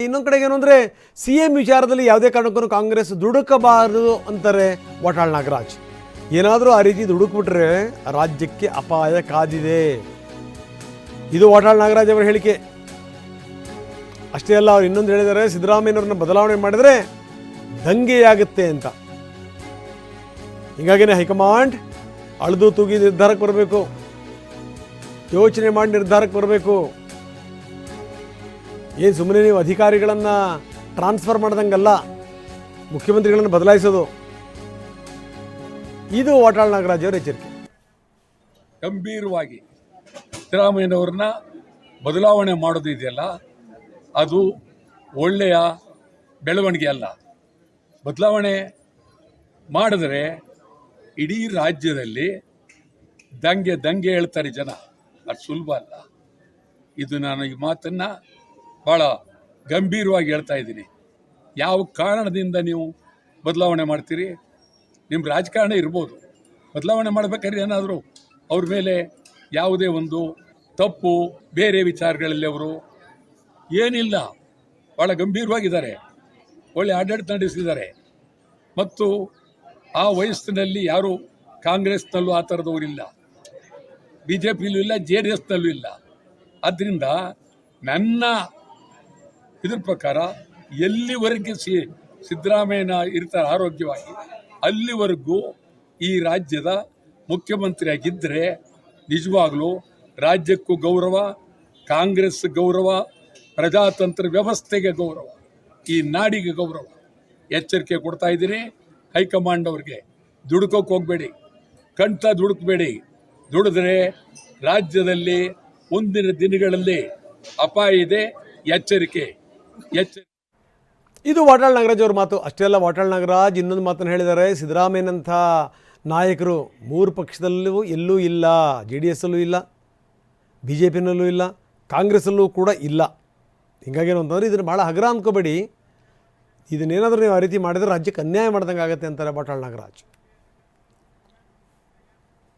ಇನ್ನೊಂದು ಕಡೆಗೆ ಏನು ಅಂದರೆ CM ವಿಚಾರದಲ್ಲಿ ಯಾವುದೇ ಕಾರಣಕ್ಕೂ ಕಾಂಗ್ರೆಸ್ ದುಡುಕಬಾರದು ಅಂತಾರೆ ವಾಟಾಳ್ ನಾಗರಾಜ್. ಏನಾದರೂ ಆ ರೀತಿ ದುಡುಕ್ಬಿಟ್ರೆ ರಾಜ್ಯಕ್ಕೆ ಅಪಾಯ ಕಾದಿದೆ. ಇದು ವಾಟಾಳ್ ನಾಗರಾಜ್ ಅವರ ಹೇಳಿಕೆ. ಅಷ್ಟೇ ಅಲ್ಲ, ಅವ್ರು ಇನ್ನೊಂದು ಹೇಳಿದ್ದಾರೆ, ಸಿದ್ದರಾಮಯ್ಯನವ್ರನ್ನ ಬದಲಾವಣೆ ಮಾಡಿದರೆ ದಂಗೆಯಾಗುತ್ತೆ ಅಂತ. ಹೀಗಾಗಿನೇ ಹೈಕಮಾಂಡ್ ಅಳೆದು ತೂಗಿ ನಿರ್ಧಾರಕ್ಕೆ ಬರಬೇಕು, ಯೋಚನೆ ಮಾಡಿ ನಿರ್ಧಾರಕ್ಕೆ ಬರಬೇಕು. ಏನು ಸುಮ್ಮನೆ ನೀವು ಅಧಿಕಾರಿಗಳನ್ನು ಟ್ರಾನ್ಸ್ಫರ್ ಮಾಡ್ದಂಗಲ್ಲ ಮುಖ್ಯಮಂತ್ರಿಗಳನ್ನು ಬದಲಾಯಿಸೋದು. ಇದು ವಾಟಾಳ್ ನಾಗರಾಜ್ ಅವರ ಎಚ್ಚರಿಕೆ. ಗಂಭೀರವಾಗಿ ಸಿದ್ದರಾಮಯ್ಯನವ್ರನ್ನ ಬದಲಾವಣೆ ಮಾಡೋದು ಇದೆಯಲ್ಲ, ಅದು ಒಳ್ಳೆಯ ಬೆಳವಣಿಗೆ ಅಲ್ಲ. ಬದಲಾವಣೆ ಮಾಡಿದ್ರೆ ಇಡೀ ರಾಜ್ಯದಲ್ಲಿ ದಂಗೆ ಹೇಳ್ತಾರೆ ಜನ, ಅದು ಸುಲಭ ಅಲ್ಲ. ಇದು ನಾನು ಈ ಮಾತನ್ನು ಭಾಳ ಗಂಭೀರವಾಗಿ ಹೇಳ್ತಾ ಇದ್ದೀನಿ. ಯಾವ ಕಾರಣದಿಂದ ನೀವು ಬದಲಾವಣೆ ಮಾಡ್ತೀರಿ? ನಿಮ್ಮ ರಾಜಕಾರಣ ಇರ್ಬೋದು, ಬದಲಾವಣೆ ಮಾಡಬೇಕಾದ್ರೆ ಏನಾದರೂ ಅವ್ರ ಮೇಲೆ ಯಾವುದೇ ಒಂದು ತಪ್ಪು ಬೇರೆ ವಿಚಾರಗಳಲ್ಲಿ ಅವರು ಏನಿಲ್ಲ, ಭಾಳ ಗಂಭೀರವಾಗಿದ್ದಾರೆ, ಒಳ್ಳೆ ಆಡಳಿತ ನಡೆಸಿದ್ದಾರೆ. ಮತ್ತು ಆ ವಯಸ್ಸಿನಲ್ಲಿ ಯಾರು ಕಾಂಗ್ರೆಸ್ನಲ್ಲೂ ಆ ಥರದವರಿಲ್ಲ, BJPಯಲ್ಲೂ ಇಲ್ಲ, JDSನಲ್ಲೂ ಇಲ್ಲ. ಆದ್ದರಿಂದ ನನ್ನ ಇದ್ರ ಪ್ರಕಾರ ಎಲ್ಲಿವರೆಗೆ ಸಿದ್ದರಾಮಯ್ಯನ ಇರ್ತಾರೆ ಆರೋಗ್ಯವಾಗಿ, ಅಲ್ಲಿವರೆಗೂ ಈ ರಾಜ್ಯದ ಮುಖ್ಯಮಂತ್ರಿಯಾಗಿದ್ದರೆ ನಿಜವಾಗಲೂ ರಾಜ್ಯಕ್ಕೂ ಗೌರವ, ಕಾಂಗ್ರೆಸ್ ಗೌರವ, ಪ್ರಜಾತಂತ್ರ ವ್ಯವಸ್ಥೆಗೆ ಗೌರವ, ಈ ನಾಡಿಗೆ ಗೌರವ. ಎಚ್ಚರಿಕೆ ಕೊಡ್ತಾ ಇದ್ದೀನಿ ಹೈಕಮಾಂಡ್ ಅವ್ರಿಗೆ. ದುಡುಕೋಕೆ ಹೋಗಬೇಡಿ, ಕಂಠ ದುಡುಕಬೇಡಿ. ದುಡಿದ್ರೆ ರಾಜ್ಯದಲ್ಲಿ ಮುಂದಿನ ದಿನಗಳಲ್ಲಿ ಅಪಾಯ ಇದೆ. ಎಚ್ಚರಿಕೆ. ಇದು ವಾಟಾಳ್ ನಾಗರಾಜ್ ಅವ್ರ ಮಾತು. ಅಷ್ಟೇ ಅಲ್ಲ, ವಾಟಾಳ್ ನಾಗರಾಜ್ ಇನ್ನೊಂದು ಮಾತನ್ನು ಹೇಳಿದ್ದಾರೆ. ಸಿದ್ದರಾಮಯ್ಯನಂಥ ನಾಯಕರು 3 ಪಕ್ಷದಲ್ಲೂ ಎಲ್ಲೂ ಇಲ್ಲ, JDSಲ್ಲೂ ಇಲ್ಲ, BJPನಲ್ಲೂ ಇಲ್ಲ, ಕಾಂಗ್ರೆಸ್ಸಲ್ಲೂ ಕೂಡ ಇಲ್ಲ. ಹಿಂಗಾಗೇನು ಅಂತಂದರೆ ಇದನ್ನು ಭಾಳ ಹಗುರ ಅಂದ್ಕೋಬೇಡಿ. ಇದನ್ನೇನಾದರೂ ನೀವು ಆ ರೀತಿ ಮಾಡಿದರೆ ರಾಜ್ಯಕ್ಕೆ ಅನ್ಯಾಯ ಮಾಡ್ದಂಗೆ ಆಗುತ್ತೆ ಅಂತಾರೆ ವಾಟಾಳ್ ನಾಗರಾಜ್.